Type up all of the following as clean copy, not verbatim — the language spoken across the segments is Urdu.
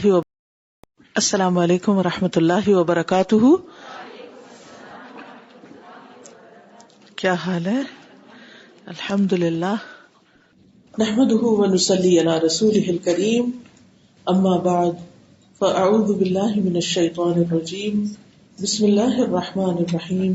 السلام علیکم ورحمۃ اللہ وبرکاتہ. کیا حال ہے؟ الحمد للہ نحمده ونصلی علی رسوله الکریم. اما بعد فاعوذ باللہ من الشیطان الرجیم. بسم اللہ الرحمن الرحیم.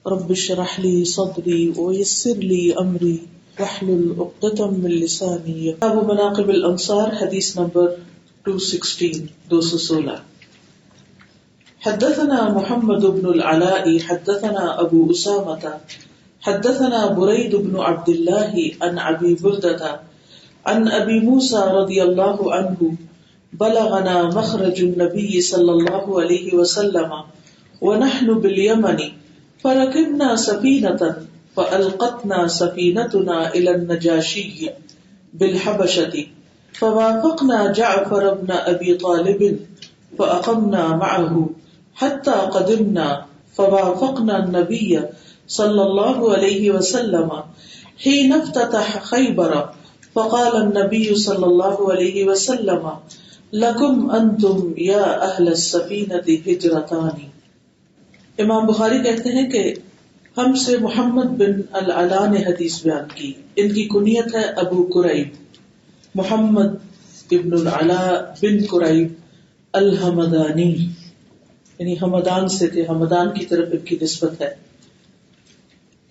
رب اشرح لی صدری ویسر لی امری واحلل عقدۃ من لسانی. باب مناقب الانصار، حدیث نمبر 216. حدثنا محمد بن العلاء حدثنا ابو اسامة حدثنا بريد بن عبد الله عن ابي بردة عن ابي موسى رضي الله عنه بلغنا مخرج النبي صلى الله عليه وسلم ونحن باليمن فركبنا سفينة فألقتنا سفينتنا إلى النجاشي بالحبشة فوافقنا جعفر بن ابي طالب فاقمنا معه حتى قدمنا فوافقنا النبي صلى الله عليه وسلم حين افتتح خيبر فقال النبي صلى الله عليه وسلم لكم انتم يا اهل السفينة هجرتان. امام بخاری کہتے ہیں کہ ہم سے محمد بن العلاء نے حدیث بیان کی. ان کی کنیت ہے ابو قریب، محمد ابن العلاء بن قریب الحمدانی، یعنی حمدان سے تھے، حمدان کی طرف ان کی نسبت ہے.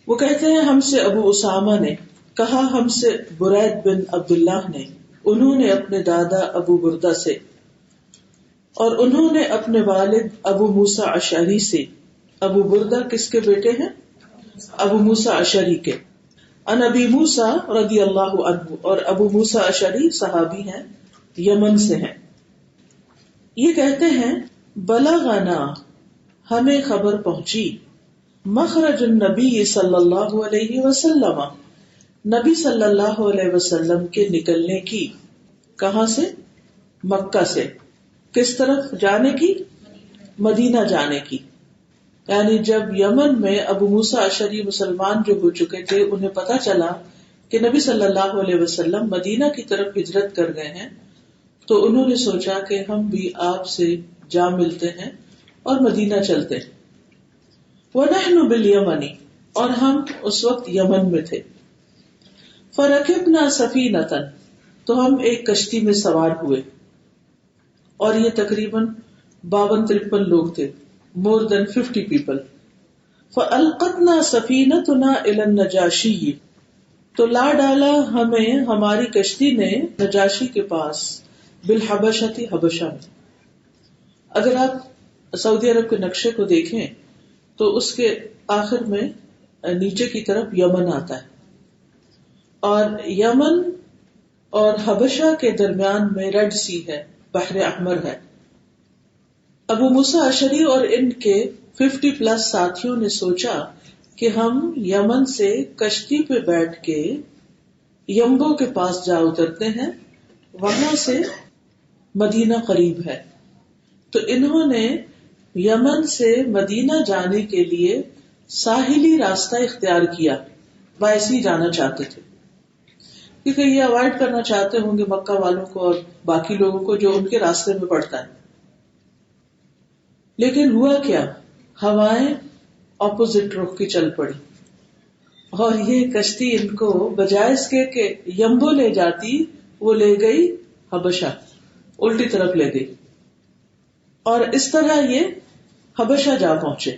وہ کہتے ہیں ہم سے ابو اسامہ نے کہا، ہم سے برید بن عبداللہ نے، انہوں نے اپنے دادا ابو بردہ سے اور انہوں نے اپنے والد ابو موسیٰ اشعری سے. ابو بردہ کس کے بیٹے ہیں؟ ابو موسیٰ اشعری کے. ان ابی موسیٰ رضی اللہ عنہ، اور ابو موسیٰ اشعری صحابی ہیں، یمن سے ہیں. یہ کہتے ہیں بلغنا، ہمیں خبر پہنچی، مخرج النبی صلی اللہ علیہ وسلم، نبی صلی اللہ علیہ وسلم کے نکلنے کی. کہاں سے؟ مکہ سے. کس طرف جانے کی؟ مدینہ جانے کی. یعنی جب یمن میں ابو موسیٰ اشعری مسلمان جو ہو چکے تھے، انہیں پتا چلا کہ نبی صلی اللہ علیہ وسلم مدینہ کی طرف ہجرت کر گئے ہیں، تو انہوں نے سوچا کہ ہم بھی آپ سے جا ملتے ہیں اور مدینہ چلتے ہیں. وَنَحْنُ بِالْيَمَنِ، اور ہم اس وقت یمن میں تھے. فَرَكِبْنَا سَفِينَةً، تو ہم ایک کشتی میں سوار ہوئے، اور یہ تقریباً 52-53 لوگ تھے، more than 50 people. فَأَلْقَتْنَا سَفِينَتُنَا إِلَى النَّجَاشِيِّ، تو لا ڈالا ہمیں ہماری کشتی نے نجاشی کے پاس، بالحبشۃ، حبشہ میں. اگر آپ سعودی عرب کے نقشے کو دیکھیں تو اس کے آخر میں نیچے کی طرف یمن آتا ہے، اور یمن اور حبشہ کے درمیان میں ریڈ سی ہے، بحر احمر ہے. ابو موسیٰ اشعری اور ان کے 50+ ساتھیوں نے سوچا کہ ہم یمن سے کشتی پہ بیٹھ کے یمبو کے پاس جا اترتے ہیں، وہاں سے مدینہ قریب ہے. تو انہوں نے یمن سے مدینہ جانے کے لیے ساحلی راستہ اختیار کیا، ویسے ہی جانا چاہتے تھے، کیونکہ یہ اوائڈ کرنا چاہتے ہوں گے مکہ والوں کو اور باقی لوگوں کو جو ان کے راستے میں پڑتا ہے. لیکن ہوا کیا، ہوائیں اپوزٹ رخ کی چل پڑی، اور یہ کشتی ان کو بجائے اس کے کہ یمبو لے جاتی، وہ لے گئی حبشہ، الٹی طرف لے گئی، اور اس طرح یہ حبشہ جا پہنچے.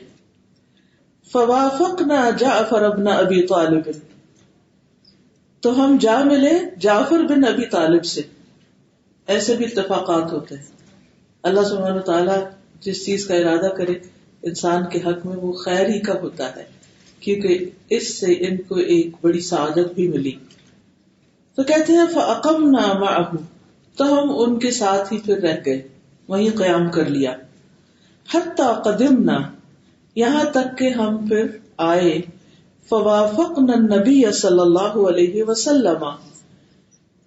فوافقنا جعفر بن ابی طالب، تو ہم جا ملے جعفر بن ابی طالب سے. ایسے بھی اتفاقات ہوتے ہیں، اللہ سبحانہ وتعالیٰ جس چیز کا ارادہ کرے انسان کے حق میں وہ خیر ہی کا ہوتا ہے، کیونکہ اس سے ان کو ایک بڑی سعادت بھی ملی. تو کہتے ہیں فَأَقَمْنَا مَعَهُ، تو ہم ان کے ساتھ ہی پھر رہ گئے، وہیں قیام کر لیا. حَتَّى قَدِمْنَا، یہاں تک کہ ہم پھر آئے. فَوَافَقْنَا النَّبِيَّ صلی اللہ علیہ وسلم،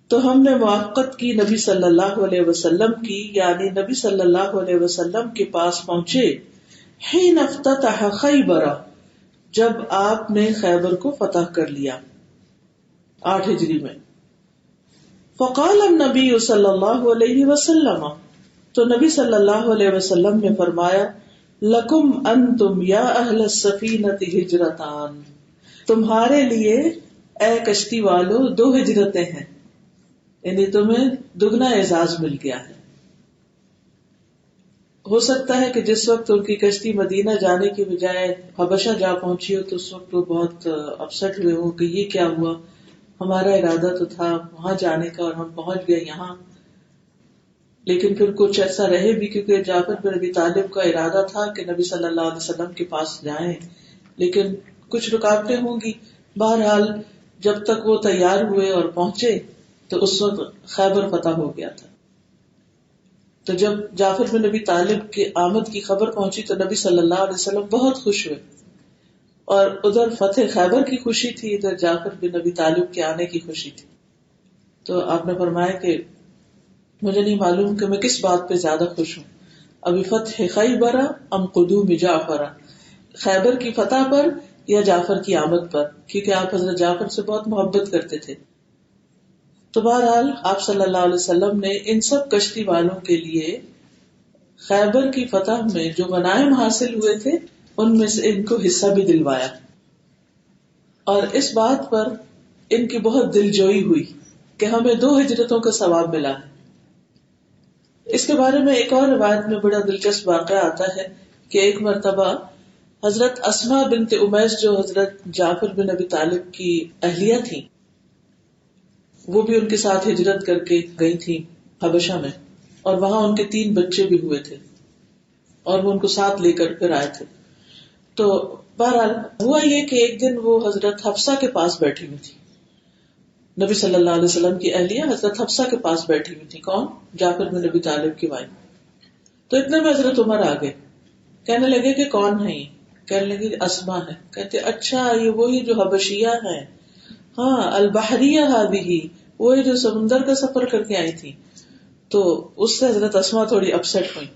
تو ہم نے موافقت کی نبی صلی اللہ علیہ وسلم کی، یعنی نبی صلی اللہ علیہ وسلم کے پاس پہنچے. حین افتتح خیبر، جب آپ نے خیبر کو فتح کر لیا 8 ہجری میں. فقال النبی صلی اللہ علیہ وسلم، تو نبی صلی اللہ علیہ وسلم نے فرمایا لکم انتم یا اہل السفینۃ ہجرتان، تمہارے لیے اے کشتی والو 2 ہجرتیں ہیں، یعنی تمہیں دگنا اعزاز مل گیا ہے۔ ہو سکتا ہے کہ جس وقت ان کی کشتی مدینہ جانے کی بجائے حبشہ جا پہنچی ہو تو اس وقت وہ بہت اپسٹ ہوئے ہو کہ یہ کیا ہوا، ہمارا ارادہ تو تھا وہاں جانے کا اور ہم پہنچ گئے یہاں۔ لیکن پھر کچھ ایسا رہے بھی، کیونکہ جعفر بن ابی طالب کا ارادہ تھا کہ نبی صلی اللہ علیہ وسلم کے پاس جائیں، لیکن کچھ رکاوٹیں ہوں گی۔ بہرحال جب تک وہ تیار ہوئے اور پہنچے تو اس وقت خیبر فتح ہو گیا تھا۔ تو جب جعفر بن ابی طالب کی آمد کی خبر پہنچی تو نبی صلی اللہ علیہ وسلم بہت خوش ہوئے، اور ادھر فتح خیبر کی خوشی تھی، ادھر جعفر بن ابی طالب کے آنے کی خوشی تھی۔ تو آپ نے فرمایا کہ مجھے نہیں معلوم کہ میں کس بات پہ زیادہ خوش ہوں، ابھی فتح خیبر ام قدوم جعفر، خیبر کی فتح پر یا جعفر کی آمد پر، کیونکہ آپ حضرت جعفر سے بہت محبت کرتے تھے۔ تو بہرحال آپ صلی اللہ علیہ وسلم نے ان سب کشتی والوں کے لیے خیبر کی فتح میں جو غنائم حاصل ہوئے تھے ان میں سے ان کو حصہ بھی دلوایا، اور اس بات پر ان کی بہت دل جوئی ہوئی کہ ہمیں 2 ہجرتوں کا ثواب ملا ہے۔ اس کے بارے میں ایک اور روایت میں بڑا دلچسپ واقعہ آتا ہے کہ ایک مرتبہ حضرت اسماء بنت امیس جو حضرت جعفر بن ابی طالب کی اہلیہ تھی، وہ بھی ان کے ساتھ ہجرت کر کے گئی تھی حبشہ میں، اور وہاں ان کے 3 بچے بھی ہوئے تھے اور وہ ان کو ساتھ لے کر پھر آئے تھے۔ تو بہرحال ہوا یہ کہ ایک دن وہ حضرت حفصہ کے پاس بیٹھی ہوئی تھی، نبی صلی اللہ علیہ وسلم کی اہلیہ حضرت حفصہ کے پاس بیٹھی ہوئی تھی۔ کون؟ جعفر بن ابی طالب کی وائف۔ تو اتنے میں حضرت عمر آ گئے، کہنے لگے کہ کون ہے یہ؟ کہنے لگے اسماء ہے۔ کہتے اچھا یہ وہی جو حبشیہ ہیں، ہاں البحریہ ہذہ، وہی جو سمندر کا سفر کر کے آئی تھی۔ تو اس سے حضرت اسماء تھوڑی اپسٹ ہوئی،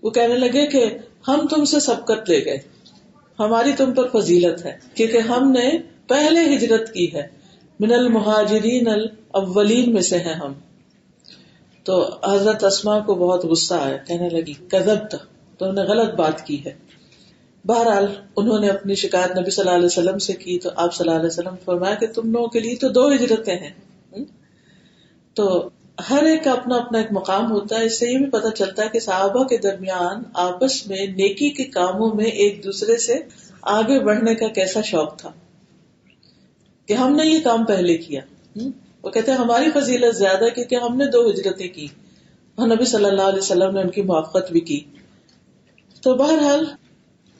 وہ کہنے لگے کہ ہم تم سے سبقت لے گئے، ہماری تم پر فضیلت ہے کیونکہ ہم نے پہلے ہجرت کی ہے، من المہاجرین الاولین میں سے ہیں ہم۔ تو حضرت اسماء کو بہت غصہ آیا، کہنے لگی کذبت، تم نے غلط بات کی ہے۔ بہرحال انہوں نے اپنی شکایت نبی صلی اللہ علیہ وسلم سے کی تو آپ صلی اللہ علیہ وسلم نے فرمایا کہ تم لوگوں کے لیے تو 2 ہجرتیں ہیں۔ تو ہر ایک کا اپنا اپنا ایک مقام ہوتا ہے۔ اس سے یہ بھی پتہ چلتا ہے کہ صحابہ کے درمیان آپس میں نیکی کے کاموں میں ایک دوسرے سے آگے بڑھنے کا کیسا شوق تھا کہ ہم نے یہ کام پہلے کیا۔ وہ کہتے ہیں ہماری فضیلت زیادہ کیونکہ ہم نے 2 ہجرتیں کی اور نبی صلی اللہ علیہ وسلم نے ان کی موافقت بھی کی۔ تو بہرحال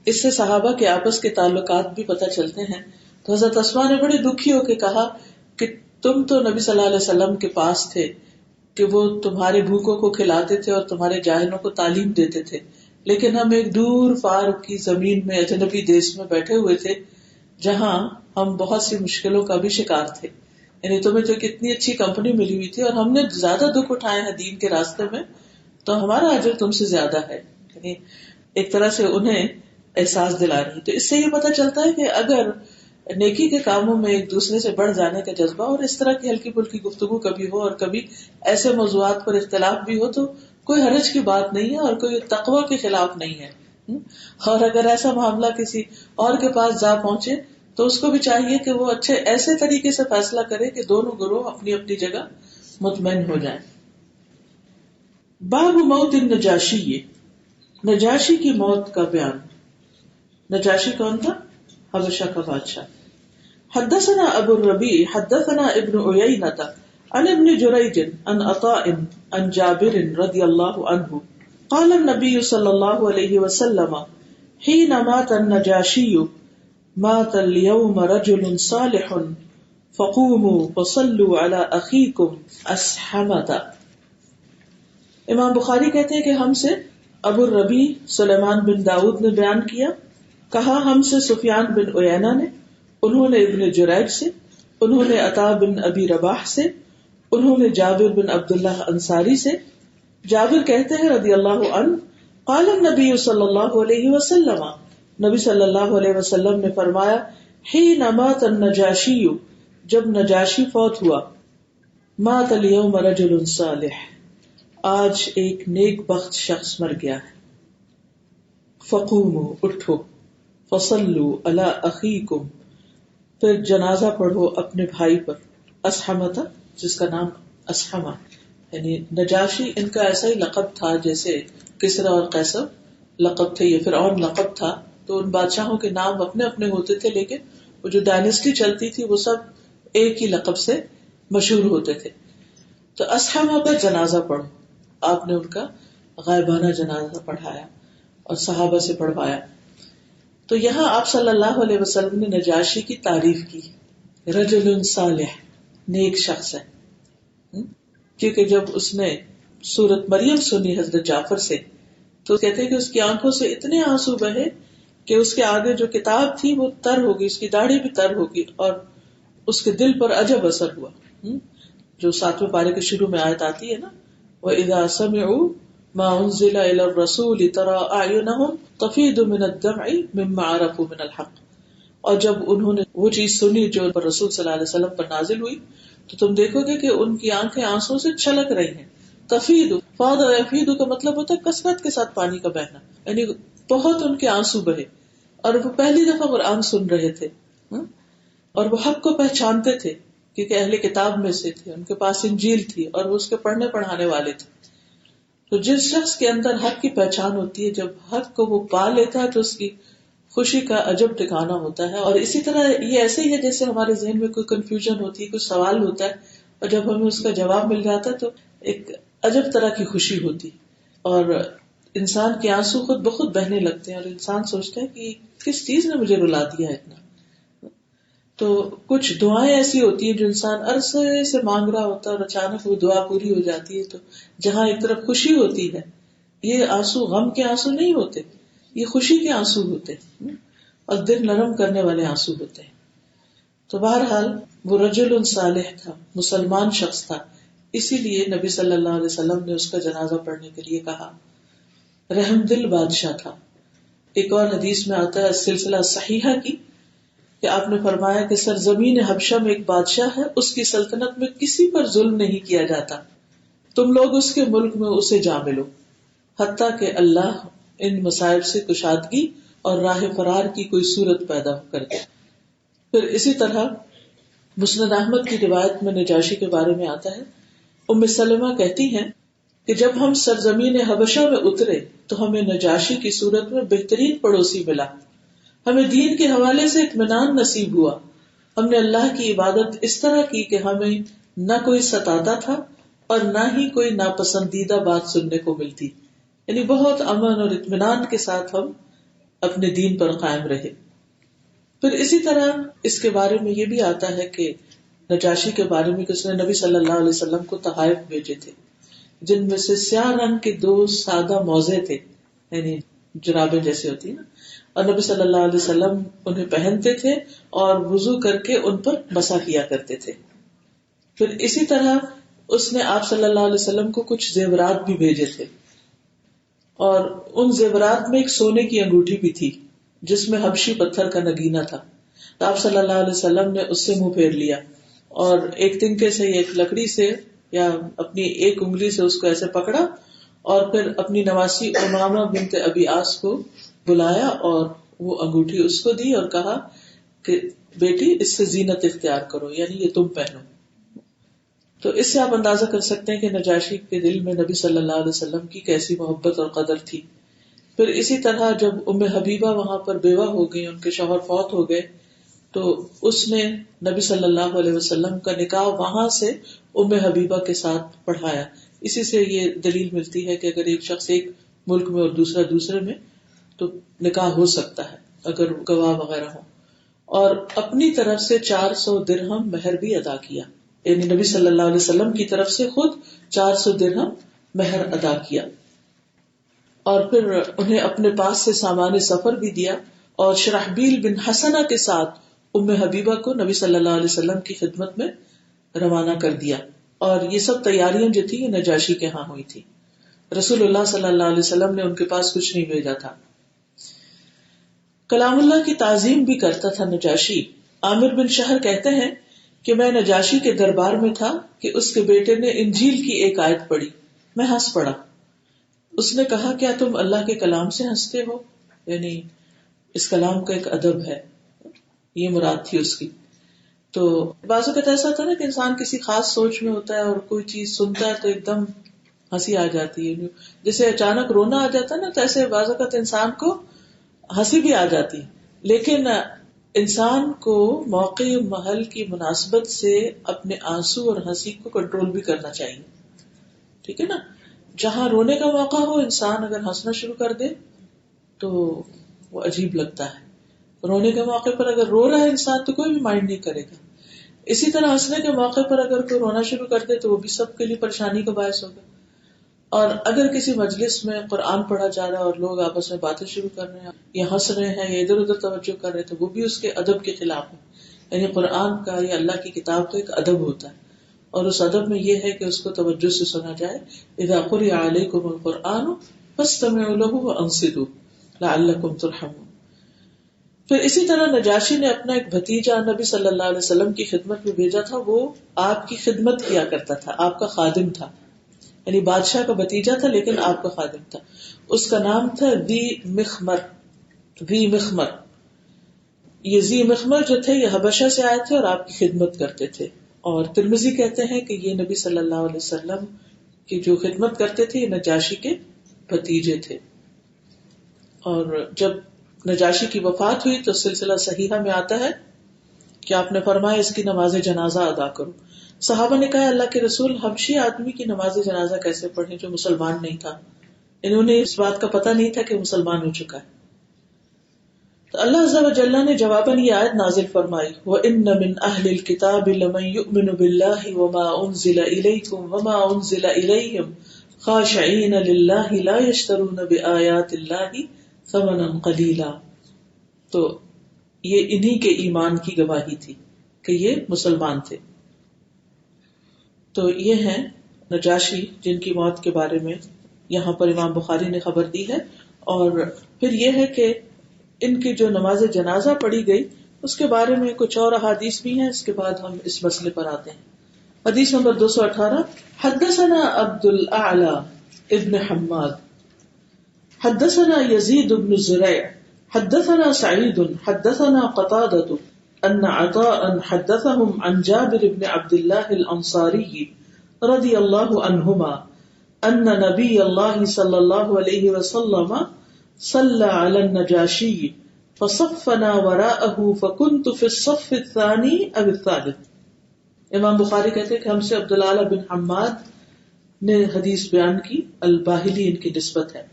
اس سے صحابہ کے آپس کے تعلقات بھی پتہ چلتے ہیں۔ تو حضرت اسماء نے بڑے دکھی ہو کے کہا کہ تم تو نبی صلی اللہ علیہ وسلم کے پاس تھے کہ وہ تمہارے بھوکوں کو کھلاتے تھے اور تمہارے جاہلوں کو تعلیم دیتے تھے، لیکن ہم ایک دور پار کی زمین میں اجنبی دیش میں بیٹھے ہوئے تھے جہاں ہم بہت سی مشکلوں کا بھی شکار تھے۔ یعنی تمہیں تو کتنی اچھی کمپنی ملی ہوئی تھی اور ہم نے زیادہ دکھ اٹھائے ہیں دین کے راستے میں، تو ہمارا اجر تم سے زیادہ ہے۔ یعنی ایک طرح سے انہیں احساس دلا رہی۔ تو اس سے یہ پتہ چلتا ہے کہ اگر نیکی کے کاموں میں ایک دوسرے سے بڑھ جانے کا جذبہ اور اس طرح کی ہلکی پھلکی گفتگو کبھی ہو اور کبھی ایسے موضوعات پر اختلاف بھی ہو تو کوئی حرج کی بات نہیں ہے اور کوئی تقوی کے خلاف نہیں ہے۔ اور اگر ایسا معاملہ کسی اور کے پاس جا پہنچے تو اس کو بھی چاہیے کہ وہ اچھے ایسے طریقے سے فیصلہ کرے کہ دونوں گروہ اپنی اپنی جگہ مطمئن ہو جائیں۔ باب موت النجاشی، نجاشی کی موت کا بیان۔ نجاشی کون تھا؟ حبشہ کا بادشاہ۔ حدثنا ابو الربیع حدثنا ابن عیینۃ عن ابن جریج عن عطاء عن جابر رضی اللہ عنہ قال النبی صلی اللہ علیہ وسلم حين مات النجاشی مات اليوم رجل صالح فقوموا فصلوا على اخیکم اسحمۃ۔ امام بخاری کہتے ہیں کہ ہم سے ابو الربیع سلیمان بن داؤد نے بیان کیا، کہا ہم سے سفیان بن عیینہ نے، انہوں نے ابن جریج سے، انہوں نے عطا بن ابی رباح سے، انہوں نے جابر بن عبداللہ انصاری سے۔ جابر کہتے ہیں رضی اللہ عنہ قال النبی صلی اللہ علیہ وسلم، نبی صلی اللہ علیہ وسلم نے فرمایا حین مات النجاشی، جب نجاشی فوت ہوا، مات اليوم رجل صالح، آج ایک نیک بخت شخص مر گیا ہے. فقوموا اٹھو، فصلوا علی اخیکم پھر جنازہ پڑھو اپنے بھائی پر. اسحمتا جس کا نام اسحمہ یعنی نجاشی ان کا ایسا ہی لقب تھا جیسے کسرا اور قیصر لقب تھے، یہ فرعون لقب تھا. تو ان بادشاہوں کے نام اپنے اپنے ہوتے تھے، لیکن وہ جو ڈائنیسٹی چلتی تھی وہ سب ایک ہی لقب سے مشہور ہوتے تھے. تو اسحمہ پر جنازہ پڑھو. آپ نے ان کا غائبانہ جنازہ پڑھایا اور صحابہ سے پڑھوایا. تو یہاں آپ صلی اللہ علیہ وسلم نے نجاشی کی تعریف کی، رجل صالح، نیک شخص ہے. کیونکہ جب اس نے سورت مریم سنی حضرت جعفر سے تو کہتے ہیں کہ اس کی آنکھوں سے اتنے آنسو بہے کہ اس کے آگے جو کتاب تھی وہ تر ہوگی، اس کی داڑھی بھی تر ہوگی، اور اس کے دل پر عجب اثر ہوا. جو 7ویں پارے کے شروع میں آیت آتی ہے نا، وَإِذَا سَمِعُوا مَا أُنزِلَ إِلَى الرَّسُولِ تَرَىٰ أَعْيُنَهُمْ تَفِيضُ مِنَ الدَّمْعِ مِمَّا عَرَفُوا مِنَ الْحَقِّ. اور جب انہوں نے وہ چیز سنی جو رسول صلی اللہ علیہ وسلم پر نازل ہوئی تو تم دیکھو گے کہ ان کی آنکھیں آنسوں سے چھلک رہی ہیں. تفید، فاض یفید کا مطلب ہوتا ہے کثرت کے ساتھ پانی کا بہنا، یعنی بہت ان کے آنسو بہے. اور وہ پہلی دفعہ قرآن سن رہے تھے اور وہ حق کو پہچانتے تھے کیونکہ اہل کتاب میں سے تھے، ان کے پاس انجیل تھی اور وہ اس کے پڑھنے پڑھانے والے تھے. تو جس شخص کے اندر حق کی پہچان ہوتی ہے، جب حق کو وہ پا لیتا ہے تو اس کی خوشی کا عجب ٹھکانا ہوتا ہے. اور اسی طرح یہ ایسے ہی ہے جیسے ہمارے ذہن میں کوئی کنفیوژن ہوتی ہے، کوئی سوال ہوتا ہے اور جب ہمیں اس کا جواب مل جاتا ہے تو ایک عجب طرح کی خوشی ہوتی اور انسان کے آنسو خود بخود بہنے لگتے ہیں اور انسان سوچتا ہے کہ کس چیز نے مجھے رلا دیا اتنا. تو کچھ دعائیں ایسی ہوتی ہیں جو انسان عرصے سے مانگ رہا ہوتا ہے اور اچانک وہ دعا پوری ہو جاتی ہے. تو جہاں ایک طرف خوشی ہوتی ہے، یہ آنسو غم کے آنسو نہیں ہوتے، یہ خوشی کے آنسو ہوتے ہیں اور دل نرم کرنے والے آنسو ہوتے ہیں. تو بہرحال وہ رجل صالح تھا، مسلمان شخص تھا، اسی لیے نبی صلی اللہ علیہ وسلم نے اس کا جنازہ پڑھنے کے لیے کہا. رحم دل بادشاہ تھا. ایک اور حدیث میں آتا ہے سلسلہ صحیحہ کی کہ آپ نے فرمایا کہ سرزمین حبشہ میں ایک بادشاہ ہے، اس کی سلطنت میں کسی پر ظلم نہیں کیا جاتا، تم لوگ اس کے ملک میں اسے جا ملو حتیٰ کہ اللہ ان مصائب سے کشادگی اور راہ فرار کی کوئی صورت پیدا کر دے. پھر اسی طرح مسند احمد کی روایت میں نجاشی کے بارے میں آتا ہے، ام سلمہ کہتی ہیں کہ جب ہم سرزمین حبشہ میں اترے تو ہمیں نجاشی کی صورت میں بہترین پڑوسی ملا، ہمیں دین کے حوالے سے اطمینان نصیب ہوا، ہم نے اللہ کی عبادت اس طرح کی کہ ہمیں نہ کوئی ستاتا تھا اور نہ ہی کوئی ناپسندیدہ بات سننے کو ملتی، یعنی بہت امن اور اطمینان کے ساتھ ہم اپنے دین پر قائم رہے. پھر اسی طرح اس کے بارے میں یہ بھی آتا ہے کہ نجاشی کے بارے میں کہ اس نے نبی صلی اللہ علیہ وسلم کو تحائف بھیجے تھے جن میں سے سیاہ رنگ کے 2 سادہ موزے تھے، یعنی جرابیں جیسے ہوتی ہیں نا، اور نبی صلی اللہ علیہ وسلم انہیں پہنتے تھے اور وضو کر کے ان پر مسح کیا کرتے تھے. پھر اسی طرح اس نے آپ صلی اللہ علیہ وسلم کو کچھ زیورات بھی بھیجے تھے اور ان زیورات میں ایک سونے کی انگوٹھی بھی تھی جس میں حبشی پتھر کا نگینہ تھا. تو آپ صلی اللہ علیہ وسلم نے اس سے منہ پھیر لیا اور ایک تنکے سے یا ایک لکڑی سے یا اپنی ایک انگلی سے اس کو ایسے پکڑا اور پھر اپنی نواسی امامہ بنت ابی آس کو بلایا اور وہ انگوٹھی اس کو دی اور کہا کہ بیٹی اس سے زینت اختیار کرو، یعنی یہ تم پہنو. تو اس سے آپ اندازہ کر سکتے ہیں کہ نجاشی کے دل میں نبی صلی اللہ علیہ وسلم کی کیسی محبت اور قدر تھی. پھر اسی طرح جب ام حبیبہ وہاں پر بیوہ ہو گئی، ان کے شوہر فوت ہو گئے، تو اس نے نبی صلی اللہ علیہ وسلم کا نکاح وہاں سے ام حبیبہ کے ساتھ پڑھایا. اسی سے یہ دلیل ملتی ہے کہ اگر ایک شخص ایک ملک میں اور دوسرا دوسرے میں تو نکاح ہو سکتا ہے اگر گواہ وغیرہ ہو. اور اپنی طرف سے 400 درہم مہر بھی ادا کیا، یعنی نبی صلی اللہ علیہ وسلم کی طرف سے خود 400 درہم مہر ادا کیا. اور پھر انہیں اپنے پاس سے سامان سفر بھی دیا اور شرحبیل بن حسنہ کے ساتھ ام حبیبہ کو نبی صلی اللہ علیہ وسلم کی خدمت میں روانہ کر دیا. اور یہ سب تیاریاں جو تھی یہ نجاشی کے ہاں ہوئی تھی، رسول اللہ صلی اللہ علیہ وسلم نے ان کے پاس کچھ نہیں بھیجا تھا. کلام اللہ کی تعظیم بھی کرتا تھا نجاشی. عامر بن شہر کہتے ہیں کہ میں نجاشی کے دربار میں تھا کہ اس کے بیٹے نے انجیل کی ایک آیت پڑھی میں ہنس پڑا. اس نے کہا کیا تم اللہ کے کلام سے ہنستے ہو؟ یعنی اس کلام کا ایک ادب ہے، یہ مراد تھی اس کی. تو بعض اوقات ایسا ہوتا ہے نا کہ انسان کسی خاص سوچ میں ہوتا ہے اور کوئی چیز سنتا ہے تو ایک دم ہنسی آ جاتی ہے، جیسے اچانک رونا آ جاتا ہے نا، تو ایسے بعض اوقات انسان کو ہنسی بھی آ جاتی. لیکن انسان کو موقع محل کی مناسبت سے اپنے آنسو اور ہنسی کو کنٹرول بھی کرنا چاہیے. ٹھیک ہے نا؟ جہاں رونے کا موقع ہو انسان اگر ہنسنا شروع کر دے تو وہ عجیب لگتا ہے. رونے کے موقع پر اگر رو رہا ہے انسان تو کوئی بھی مائنڈ نہیں کرے گا. اسی طرح ہنسنے کے موقع پر اگر کوئی رونا شروع کر دے تو وہ بھی سب کے لیے پریشانی کا باعث ہوگا. اور اگر کسی مجلس میں قرآن پڑھا جا رہا ہے اور لوگ آپس میں باتیں شروع کر رہے ہیں یا ہنس رہے ہیں یا ادھر ادھر توجہ کر رہے ہیں تو وہ بھی اس کے ادب کے خلاف ہے. یعنی قرآن کا یا اللہ کی کتاب کا ایک ادب ہوتا ہے اور اس ادب میں یہ ہے کہ اس کو توجہ سے سنا جائے. اذا قرئ علیکم القرآن فاستمعوا له وانصتوا لعلکم ترحمون. پھر اسی طرح نجاشی نے اپنا ایک بھتیجا نبی صلی اللہ علیہ وسلم کی خدمت میں بھیجا تھا. وہ آپ کی خدمت کیا کرتا تھا، آپ کا خادم تھا، یعنی بادشاہ کا بھتیجا تھا لیکن آپ کا خادم تھا. اس کا نام تھا ذی مخمر. ذی مخمر، یہ ذی مخمر جو تھے یہ حبشہ سے آئے تھے اور آپ کی خدمت کرتے تھے. اور ترمذی کہتے ہیں کہ یہ نبی صلی اللہ علیہ وسلم کی جو خدمت کرتے تھے یہ نجاشی کے بھتیجے تھے. اور جب نجاشی کی وفات ہوئی تو سلسلہ صحیحہ میں آتا ہے کہ آپ نے فرمایا اس کی نماز جنازہ ادا کرو. صحابہ نے کہا اللہ کے رسول حبشی آدمی کی نماز جنازہ کیسے پڑھیں جو مسلمان نہیں تھا؟ انہوں نے اس بات کا پتہ نہیں تھا کہ مسلمان ہو چکا ہے. تو اللہ عز و جل نے جواباً یہ آیت نازل فرمائی وَإِنَّ مِنْ أَهْلِ الْكِتَابِ لَمَنْ يُؤْمِنُ بِاللَّهِ وَمَا أُنزِلَ إِلَيْكُمْ وَمَا أُنزِلَ إِلَيْهِمْ خَاشِعِينَ لِلَّهِ لَا يَشْتَرُونَ بِآيَاتِ اللَّهِ ثَمَنًا قَلِيلًا. تو یہ انہی کے ایمان کی گواہی تھی کہ یہ مسلمان تھے. تو یہ ہیں نجاشی جن کی موت کے بارے میں یہاں پر امام بخاری نے خبر دی ہے. اور پھر یہ ہے کہ ان کی جو نماز جنازہ پڑھی گئی اس کے بارے میں کچھ اور احادیث بھی ہیں. اس کے بعد ہم اس مسئلے پر آتے ہیں. حدیث نمبر 218 حدثنا عبد الاعلی ابن حماد حدثنا یزید بن زریع حدثنا سعید حدثنا قتادة ان عطاء حدثهم عن جابر بن عبد الله الانصاری رضی اللہ عنہما ان نبی اللہ صلی اللہ علیہ وسلم صلى على النجاشی فصفنا وراءه فكنت في الصف الثاني او الثالث. امام بخاری کہتے ہیں کہ ہم سے عبد الاعلی بن حماد نے حدیث بیان کی، الباہلی ان کی نسبت ہے.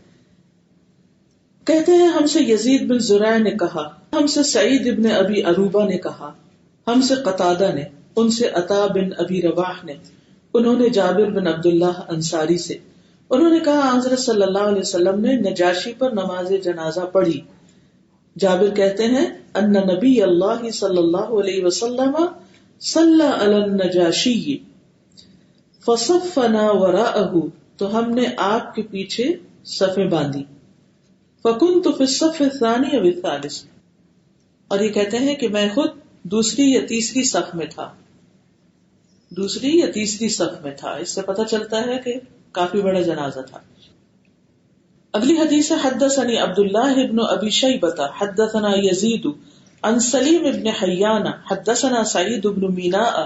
کہتے ہیں ہم سے یزید بن زرع نے کہا، ہم سے سعید بن ابی عروبہ نے کہا، ہم سے قتادہ نے، ان سے عطا بن ابی رباح نے، انہوں نے جابر بن عبداللہ انصاری سے، انہوں نے کہا حضرت صلی اللہ علیہ وسلم نے نجاشی پر نماز جنازہ پڑھی. جابر کہتے ہیں ان نبی اللہ صلی اللہ علیہ وسلم صلی علی النجاشی فصفنا وراءہ، تو ہم نے آپ کے پیچھے صفیں باندھی. فکنت فی الصف الثانی او الثالث، اور یہ کہتے ہیں کہ میں خود دوسری یا تیسری صف میں تھا. دوسری یا تیسری صف میں تھا. اس سے پتہ چلتا ہے کہ کافی بڑا جنازہ تھا. اگلی حدیث ہے حدثنی عبداللہ ابن ابی شیبہ حدثنا یزید عن سلیم ابن حیان حدثنا سعید ابن میناء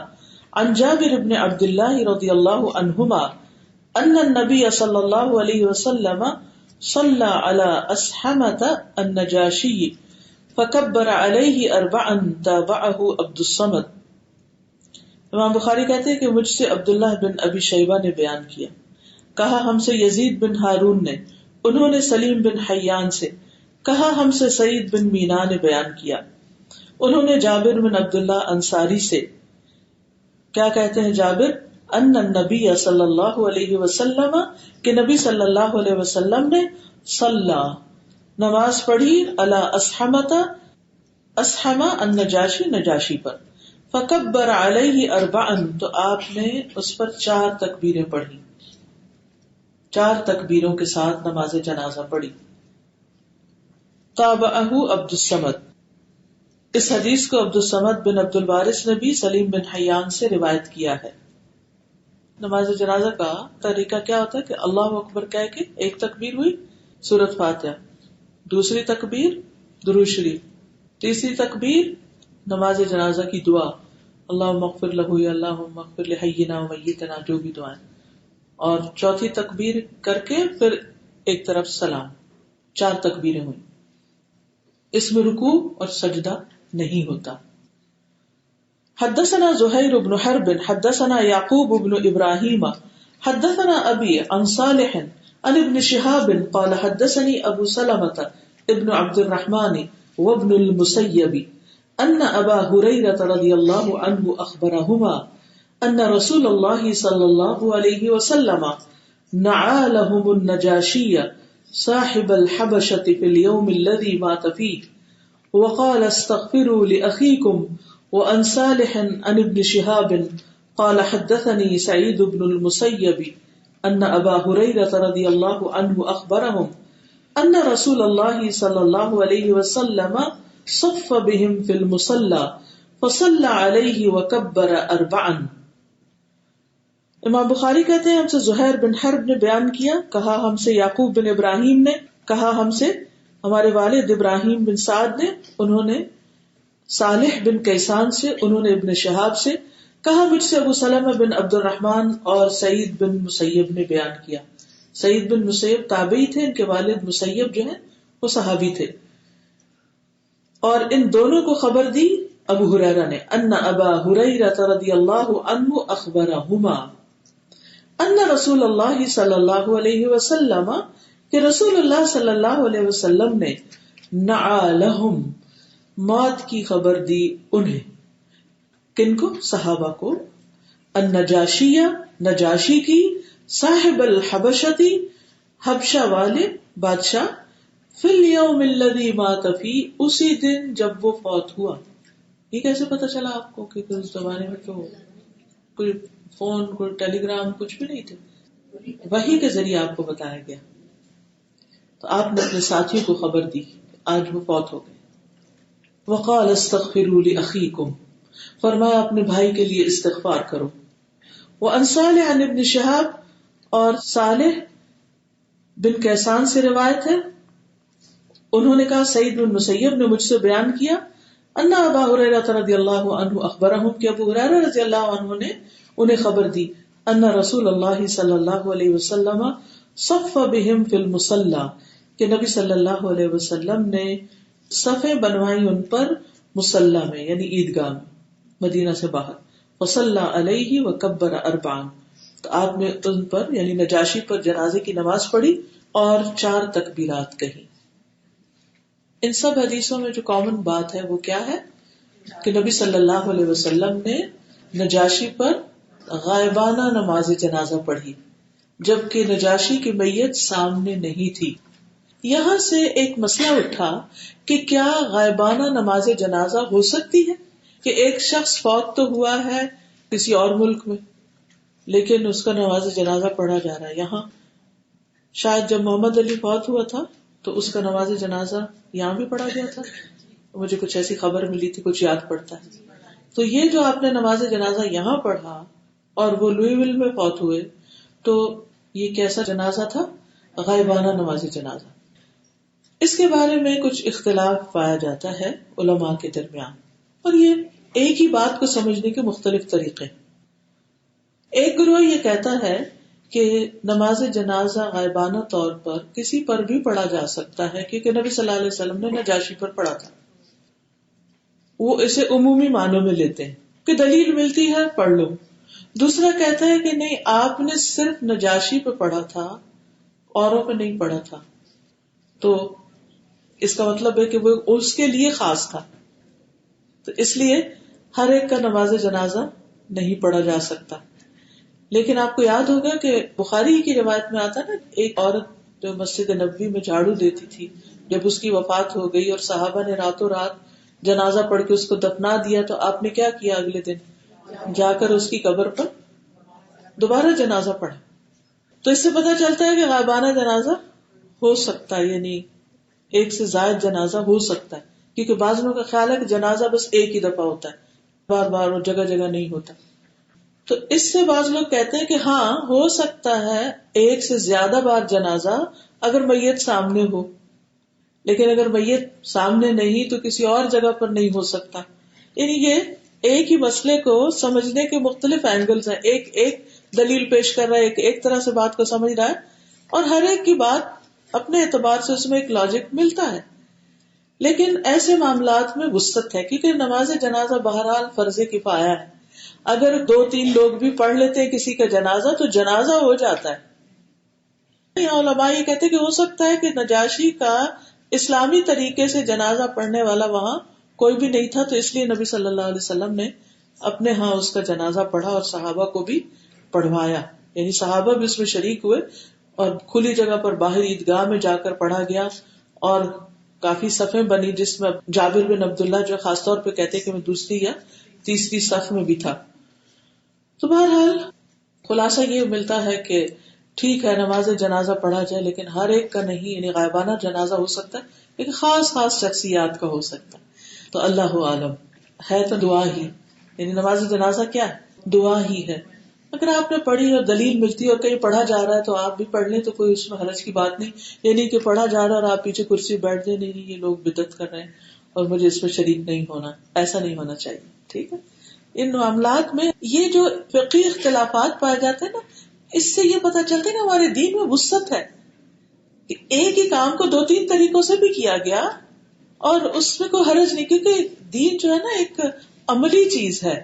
عن جابر ابن عبداللہ رضی اللہ عنہما ان النبی صلی اللہ علیہ وسلم صلی علی اسحمة النجاشی فکبر علیہ اربعا تابعہ عبد الصمد. امام بخاری کہتے ہیں کہ مجھ سے عبداللہ بن ابی شیبہ نے بیان کیا، کہا ہم سے یزید بن ہارون نے، انہوں نے سلیم بن حیان سے، کہا ہم سے سعید بن مینا نے بیان کیا، انہوں نے جابر بن عبداللہ انصاری سے. کیا کہتے ہیں جابر؟ ان النبی صلی اللہ علیہ وسلم، کہ نبی صلی اللہ علیہ وسلم نے صلی نماز پڑھی علی اسحمة، اسحمہ النجاشی نجاشی پر، فکبر علیہ اربعا، تو آپ نے اس پر 4 تکبیریں پڑھی، 4 تکبیروں کے ساتھ نماز جنازہ پڑھی. تابعہ عبد الصمد، اس حدیث کو عبد الصمد بن عبد الوارث نے بھی سلیم بن حیان سے روایت کیا ہے. نماز جنازہ کا طریقہ کیا ہوتا ہے کہ اللہ اکبر کہہ کے ایک تکبیر ہوئی سورۃ فاتحہ، دوسری تکبیر درود شریف، تیسری تکبیر نماز جنازہ کی دعا اللہم اغفر لہ یا اللہم اغفر لحینا و میتنا، جو بھی دعائیں، اور چوتھی تکبیر کر کے پھر ایک طرف سلام، 4 تکبیریں ہوئی. اس میں رکوع اور سجدہ نہیں ہوتا. حدثنا زہیر بن حرب حدثنا یعقوب بن ابراہیم حدثنا ابی عن صالح عن ابن شہاب قال حدثني ابو سلمة ابن عبد الرحمن وابن المسیب ان ابا ہریرہ رضی اللہ عنہ اخبرہما ان رسول اللہ صلی اللہ علیہ وسلم نعا لهم النجاشی صاحب الحبشة في اليوم الذي مات فيه وقال استغفروا لأخيكم. وعن صالح عن ابن شهاب قال حدثني سعيد بن المسيب أن أبا هريرة رضي الله عنه أخبرهم أن رسول الله صلى الله عليه وسلم صف بهم في المصلى فصلى عليه وكبر 4. امام بخاری کہتے ہیں ہم سے زہیر بن حرب نے بیان کیا، کہا ہم سے یعقوب بن ابراہیم نے، کہا ہم سے ہمارے والد ابراہیم بن سعد نے، انہوں نے صالح بن کیسان سے، انہوں نے ابن شہاب سے، کہا مجھ سے ابو سلمہ بن عبد الرحمن اور سعید بن مسیب نے بیان کیا. سعید بن مسیب تابعی تھے، ان کے والد مسیب جو ہیں وہ صحابی تھے، اور ان دونوں کو خبر دی ابو ہریرہ نے. ان ابا ہریرہ رضی اللہ عنہ اخبرہما ان رسول اللہ صلی اللہ علیہ وسلم، کہ رسول اللہ صلی اللہ علیہ وسلم نے نعا لہم موت کی خبر دی انہیں، کن کو؟ صحابہ کو، النجاشیہ نجاشی کی، صاحب الحبشتی حبشہ والے بادشاہ، فی الیوم الذی مات فیہ اسی دن جب وہ فوت ہوا. یہ کیسے پتا چلا آپ کو کہ اس زمانے میں تو کوئی فون کوئی ٹیلی گرام کچھ بھی نہیں تھے، وحی کے ذریعے آپ کو بتایا گیا. تو آپ نے اپنے ساتھیوں کو خبر دی آج وہ فوت ہو گئے. وقال استغفروا لأخيكم، فرمایا اپنے بھائی کے لیے استغفار کرو. وعن صالح عن ابن شہاب، اور صالح بن کیسان سے روایت ہے، انہوں نے کہا سعید بن مسیب نے مجھ سے بیان کیا، ان ابا ہریرہ رضی اللہ عنہ اخبرہم، کہ ابو ہریرہ رضی اللہ عنہ نے انہیں خبر دی، ان رسول اللہ صلی اللہ علیہ وسلم صف بہم فی المصلی، کہ نبی صلی اللہ علیہ وسلم نے صفیں بنوائی ان پر مصلی میں، یعنی عیدگاہ میں مدینہ سے باہر. وصلی علیہ وکبر 4، تو آپ نے ان پر یعنی نجاشی پر جنازے کی نماز پڑھی اور 4 تکبیرات کہی. ان سب حدیثوں میں جو کامن بات ہے وہ کیا ہے کہ نبی صلی اللہ علیہ وسلم نے نجاشی پر غائبانہ نماز جنازہ پڑھی، جبکہ نجاشی کی میت سامنے نہیں تھی. یہاں سے ایک مسئلہ اٹھا کہ کیا غائبانہ نماز جنازہ ہو سکتی ہے کہ ایک شخص فوت تو ہوا ہے کسی اور ملک میں لیکن اس کا نماز جنازہ پڑھا جا رہا ہے یہاں. شاید جب محمد علی فوت ہوا تھا تو اس کا نماز جنازہ یہاں بھی پڑھا گیا تھا، مجھے کچھ ایسی خبر ملی تھی، کچھ یاد پڑتا ہے. تو یہ جو آپ نے نماز جنازہ یہاں پڑھا اور وہ لوئیویل میں فوت ہوئے، تو یہ کیسا جنازہ تھا؟ غائبانہ نماز جنازہ. اس کے بارے میں کچھ اختلاف پایا جاتا ہے علماء کے درمیان، اور یہ ایک ہی بات کو سمجھنے کے مختلف طریقے. ایک گروہ یہ کہتا ہے کہ نماز جنازہ غائبانہ طور پر کسی پر بھی پڑھا جا سکتا ہے، کیونکہ نبی صلی اللہ علیہ وسلم نے نجاشی پر پڑھا تھا. وہ اسے عمومی معنوں میں لیتے ہیں کہ دلیل ملتی ہے پڑھ لو. دوسرا کہتا ہے کہ نہیں، آپ نے صرف نجاشی پہ پڑھا تھا، اوروں پہ نہیں پڑھا تھا، تو اس کا مطلب ہے کہ وہ اس کے لیے خاص تھا، تو اس لیے ہر ایک کا نماز جنازہ نہیں پڑھا جا سکتا. لیکن آپ کو یاد ہوگا کہ بخاری کی روایت میں آتا نا، ایک عورت جو مسجد نبوی میں جھاڑو دیتی تھی، جب اس کی وفات ہو گئی اور صحابہ نے راتوں رات جنازہ پڑھ کے اس کو دفنا دیا، تو آپ نے کیا کیا؟ اگلے دن جا کر اس کی قبر پر دوبارہ جنازہ پڑھا. تو اس سے پتہ چلتا ہے کہ غائبانہ جنازہ ہو سکتا ہے، یعنی ایک سے زائد جنازہ ہو سکتا ہے، کیونکہ بعض لوگوں کا خیال ہے کہ جنازہ بس ایک ہی دفعہ ہوتا ہے، بار بار وہ جگہ جگہ نہیں ہوتا. تو اس سے بعض لوگ کہتے ہیں کہ ہاں ہو سکتا ہے ایک سے زیادہ بار جنازہ اگر میت سامنے ہو، لیکن اگر میت سامنے نہیں تو کسی اور جگہ پر نہیں ہو سکتا. یعنی یہ ایک ہی مسئلے کو سمجھنے کے مختلف اینگلز ہیں. ایک ایک دلیل پیش کر رہا ہے، ایک طرح سے بات کو سمجھ رہا ہے، اور ہر ایک کی بات اپنے اعتبار سے اس میں ایک لاجک ملتا ہے. لیکن ایسے معاملات میں وسعت ہے، کیونکہ نماز جنازہ بہرحال فرض کفایہ ہے. اگر 2-3 لوگ بھی پڑھ لیتے ہیں کسی کا جنازہ تو جنازہ ہو جاتا ہے. یہاں علماء یہ کہتے ہیں کہ ہو سکتا ہے کہ نجاشی کا اسلامی طریقے سے جنازہ پڑھنے والا وہاں کوئی بھی نہیں تھا، تو اس لیے نبی صلی اللہ علیہ وسلم نے اپنے ہاں اس کا جنازہ پڑھا اور صحابہ کو بھی پڑھوایا. یعنی صحابہ بھی اس میں شریک ہوئے اور کھلی جگہ پر باہر عیدگاہ میں جا کر پڑھا گیا، اور کافی صفیں بنی جس میں جابر بن عبداللہ جو خاص طور پہ کہتے کہ میں دوسری یا تیسری صف میں بھی تھا. تو بہرحال خلاصہ یہ ملتا ہے کہ ٹھیک ہے نماز جنازہ پڑھا جائے، لیکن ہر ایک کا نہیں. یعنی غائبانہ جنازہ ہو سکتا ہے لیکن خاص خاص شخصیات کا ہو سکتا ہے. تو اللہ عالم ہے تو دعا ہی، یعنی نماز جنازہ کیا ہے؟ دعا ہی ہے. اگر آپ نے پڑھی اور دلیل ملتی ہے اور کہیں پڑھا جا رہا ہے تو آپ بھی پڑھ لیں، تو کوئی اس میں حرج کی بات نہیں. یعنی کہ پڑھا جا رہا ہے اور آپ پیچھے کرسی بیٹھ جائیں، نہیں یہ لوگ بدعت کر رہے ہیں اور مجھے اس میں شریک نہیں ہونا، ایسا نہیں ہونا چاہیے. ٹھیک ہے. ان معاملات میں یہ جو فقہی اختلافات پائے جاتے ہیں نا، اس سے یہ پتہ چلتا ہے کہ ہمارے دین میں وسعت ہے کہ ایک ہی کام کو 2-3 طریقوں سے بھی کیا گیا اور اس میں کوئی حرج نہیں. کیونکہ دین جو ہے نا ایک عملی چیز ہے،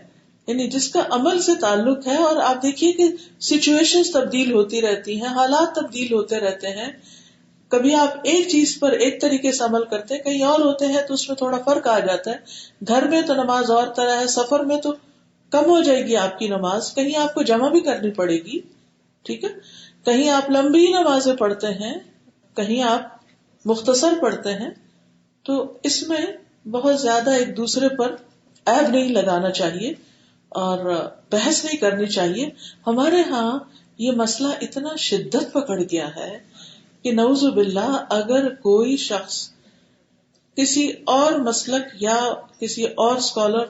یعنی جس کا عمل سے تعلق ہے. اور آپ دیکھیے کہ سچویشنز تبدیل ہوتی رہتی ہیں، حالات تبدیل ہوتے رہتے ہیں. کبھی آپ ایک چیز پر ایک طریقے سے عمل کرتے ہیں، کہیں اور ہوتے ہیں تو اس میں تھوڑا فرق آ جاتا ہے. گھر میں تو نماز اور طرح ہے، سفر میں تو کم ہو جائے گی آپ کی نماز، کہیں آپ کو جمع بھی کرنی پڑے گی. ٹھیک ہے. کہیں آپ لمبی نمازیں پڑھتے ہیں، کہیں آپ مختصر پڑھتے ہیں. تو اس میں بہت زیادہ ایک دوسرے پر عیب نہیں لگانا چاہیے اور بحث نہیں کرنی چاہیے. ہمارے ہاں یہ مسئلہ اتنا شدت پکڑ گیا ہے کہ نعوذ باللہ اگر کوئی شخص کسی اور مسلک یا کسی اور اسکالر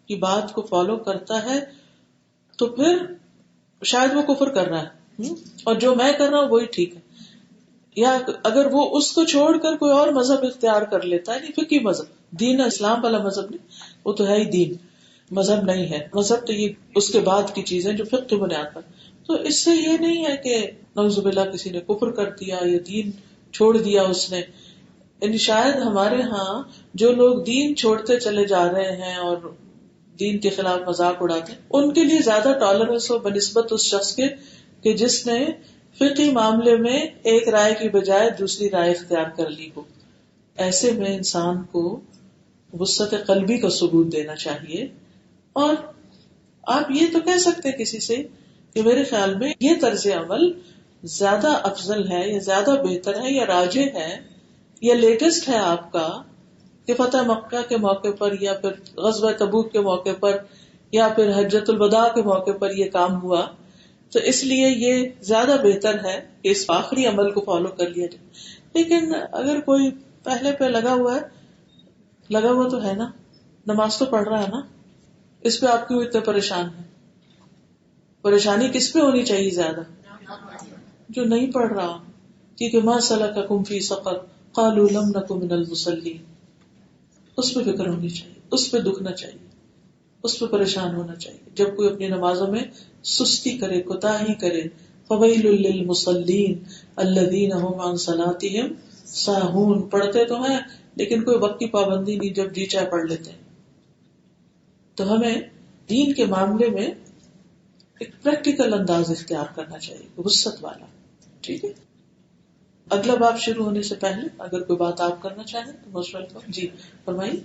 کی بات کو فالو کرتا ہے تو پھر شاید وہ کفر کر رہا ہے، اور جو میں کر رہا ہوں وہی ٹھیک ہے. یا اگر وہ اس کو چھوڑ کر کوئی اور مذہب اختیار کر لیتا ہے، نہیں فقہی مذہب، دین اسلام والا مذہب نہیں، وہ تو ہے ہی دین، مذہب نہیں ہے. مذہب تو یہ اس کے بعد کی چیز ہے جو فقہ کی بنیاد پر. تو اس سے یہ نہیں ہے کہ نعوذ باللہ کسی نے کفر کر دیا یا دین چھوڑ دیا اس نے. یعنی شاید ہمارے ہاں جو لوگ دین چھوڑتے چلے جا رہے ہیں اور دین کے خلاف مذاق اڑاتے ہیں، ان کے لیے زیادہ ٹالرنس ہو بنسبت اس شخص کے کہ جس نے فقہی معاملے میں ایک رائے کی بجائے دوسری رائے اختیار کر لی ہو. ایسے میں انسان کو وسعت قلبی کا ثبوت دینا چاہیے. اور آپ یہ تو کہہ سکتے کسی سے کہ میرے خیال میں یہ طرز عمل زیادہ افضل ہے یا زیادہ بہتر ہے یا راجح ہے یا لیٹسٹ ہے آپ کا، کہ فتح مکہ کے موقع پر یا پھر غزوہ تبوک کے موقع پر یا پھر حجۃ الوداع کے موقع پر یہ کام ہوا، تو اس لیے یہ زیادہ بہتر ہے کہ اس آخری عمل کو فالو کر لیا جائے. لیکن اگر کوئی پہلے پہ لگا ہوا تو ہے نا، نماز تو پڑھ رہا ہے نا، اس پہ آپ کیوں اتنے پریشان ہیں؟ پریشانی کس پہ ہونی چاہیے زیادہ؟ جو نہیں پڑھ رہا. کیونکہ ما سلککم فی سقر قالوا لم نک من المصلین، اس پہ فکر ہونی چاہیے، اس پہ دکھنا چاہیے، اس پہ پریشان ہونا چاہیے. جب کوئی اپنی نمازوں میں سستی کرے، کوتاہی کرے، فویل للمصلین الذین هم عن صلاتهم ساہون، پڑھتے تو ہیں لیکن کوئی وقت کی پابندی نہیں، جب جی چاہے پڑھ لیتے ہیں. تو ہمیں دین کے معاملے میں ایک پریکٹیکل انداز اختیار کرنا چاہیے، وسعت والا. ٹھیک ہے. اگلا باب شروع ہونے سے پہلے اگر کوئی بات آپ کرنا چاہیں تو موسٹ ویلکم. جی فرمائیے.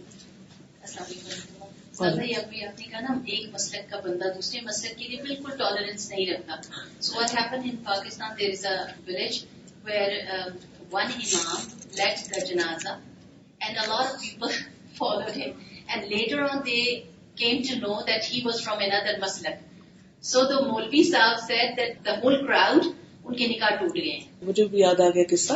ابھی آپ نے کہا نا ایک مسلک کا بندہ دوسرے مسلک کے لیے بالکل ٹالرنس نہیں رکھتا. So what happen in Pakistan, there is a village where one امام led the janazah and a lot of people followed him, and later on they came to know that he was from another maslak. So the Maulvi Sahab said that the whole crowd ان کے نکاح ٹوٹ گئے. مجھے بھی یاد آ گیا قصہ،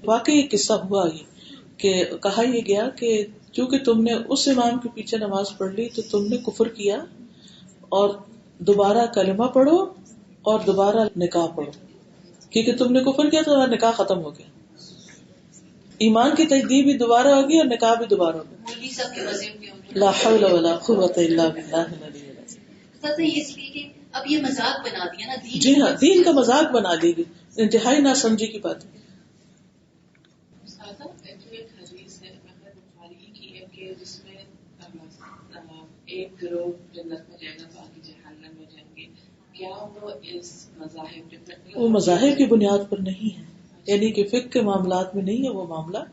واقعی یہ قصہ ہوا یہ کہ کہا یہ گیا کہ چونکہ تم نے اس امام کے پیچھے نماز پڑھ لی تو تم نے کفر کیا، اور دوبارہ کلمہ پڑھو اور دوبارہ نکاح پڑھو، کیونکہ تم نے کفر کیا تو تمہارا نکاح ختم ہو گیا. ایمان کی تجدید بھی دوبارہ ہوگی اور نکاح بھی دوبارہ ہوگا. مولوی صاحب کے مذہب کے ہوں گے. لا حول ولا قوت الا باللہ العلی العظیم. سر یہ اس لیے کہ اب یہ مذاق بنا دیا نا دین. جی ہاں، دین کا مذاق بنا دی گئی، انتہائی ناسمجھی کی بات ہے. جس میں ایک گروہ جنت میں جائے گا باقی جہنم میں جائیں گے، کیا وہ اس مذاہب وہ مذاہب کی بنیاد پر نہیں ہے، یعنی کہ فقہ کے معاملات میں نہیں ہے وہ معاملہ،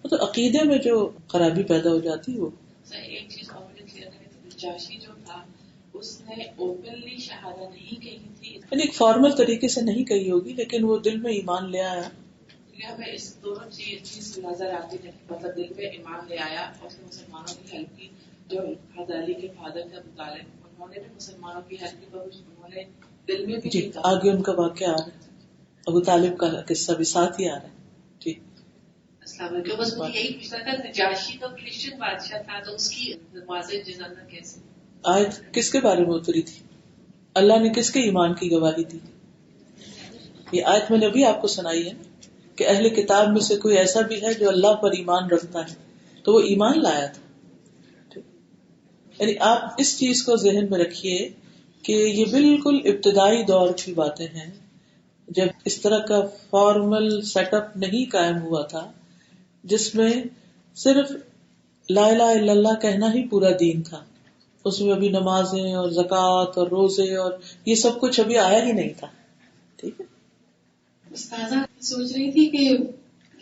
مطلب عقیدے میں جو خرابی پیدا ہو جاتی ہے وہ. ایک چیز اور مجھے کلیئر کرنی تھی، نجاشی جو تھا اس نے اوپنلی شہادہ نہیں کہی تھی، یعنی ایک فارمل طریقے سے نہیں کہی ہوگی لیکن وہ دل میں ایمان لے آیا. ہمیں اس دونوں چیز نظر آتی ہے، مطلب دل میں ایمان لے آیا اور اس نے مسلمانوں کی ہیلپ کی. جو حضرت علی کے فادر تھے ابو طالب، انہوں نے بھی مسلمانوں کی ہیلپ کی، انہوں نے دل میں بھی جی آگے ان کا واقعہ آ رہا ہے، ابو طالب کا قصہ بھی ساتھ ہی آ رہا ہے. جی السلام علیکم. بس مجھے یہی پوچھنا تھا، نجاشی تو کرسچن بادشاہ تھا تو اس کی نماز جنازہ کیسے؟ آیت کس کے بارے میں اتری تھی؟ اللہ نے کس کے ایمان کی گواہی دی؟ یہ آیت میں نے ابھی آپ کو سنائی ہے کہ اہل کتاب میں سے کوئی ایسا بھی ہے جو اللہ پر ایمان رکھتا ہے، تو وہ ایمان لایا تھا. یعنی آپ اس چیز کو ذہن میں رکھیے کہ یہ بالکل ابتدائی دور کی باتیں ہیں، جب اس طرح کا فارمل سیٹ اپ نہیں قائم ہوا تھا جس میں صرف لا الہ الا اللہ کہنا ہی پورا دین تھا. اس میں ابھی نمازیں اور زکوٰۃ اور روزے اور یہ سب کچھ ابھی آیا ہی نہیں تھا. ٹھیک ہے. استاذہ سوچ رہی تھی کہ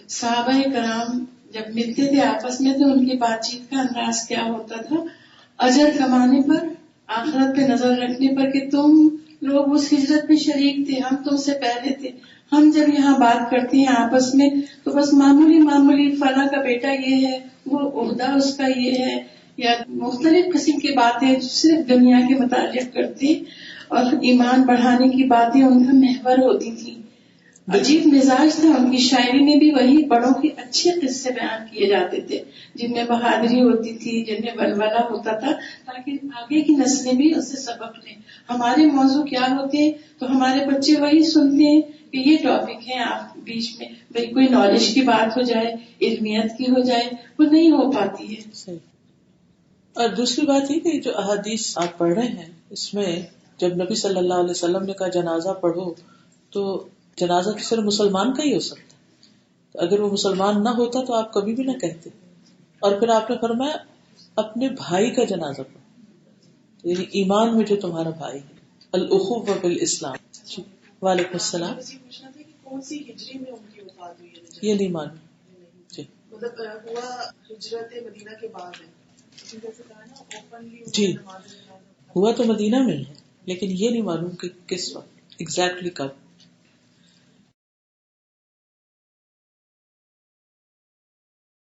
صحابہ کرام جب ملتے تھے آپس میں تو ان کی بات چیت کا انداز کیا ہوتا تھا؟ اجر کمانے پر، آخرت پہ نظر رکھنے پر کہ تم لوگ اس ہجرت میں شریک تھے، ہم تم سے پہلے تھے. ہم جب یہاں بات کرتے ہیں آپس میں تو بس معمولی فلاں کا بیٹا یہ ہے، وہ عہدہ اس کا یہ ہے، یا مختلف قسم کی باتیں صرف دنیا کے متعلق کرتے، اور ایمان بڑھانے کی باتیں ان کا محور ہوتی تھی. عجیب مزاج تھا ان کی. شاعری میں بھی وہی بڑوں کے اچھے قصے بیان کیے جاتے تھے جن میں بہادری ہوتی تھی، جن میں ولولہ ہوتا تھا، تاکہ آگے کی نسلیں بھی اس سے سبق لیں. ہمارے موضوع کیا ہوتے ہیں تو ہمارے بچے وہی سنتے ہیں کہ یہ ٹاپک ہے، آپ بیچ میں بھئی کوئی نالج کی بات ہو جائے، علمیت کی ہو جائے، وہ نہیں ہو پاتی ہے. صحیح. اور دوسری بات یہ کہ جو احادیث آپ پڑھ رہے ہیں اس میں جب نبی صلی اللہ علیہ وسلم نے کہا جنازہ پڑھو تو جنازہ تو صرف مسلمان کا ہی ہو سکتا ہے. اگر وہ مسلمان نہ ہوتا تو آپ کبھی بھی نہ کہتے. اور پھر آپ نے فرمایا اپنے بھائی کا جنازہ پڑھو، یعنی ایمان میں جو تمہارا بھائی ہے. الاخوہ بالاسلام. وعلیکم السلام. کون سی ہجری میں ان کی وفات ہوئی ہے؟ یہ نہیں معلوم. جی مطلب ہوا ہجرت مدینہ کے بعد ہے. جی ہوا تو مدینہ میں ہے لیکن یہ نہیں معلوم کہ کس وقت ایگزیکٹلی کب.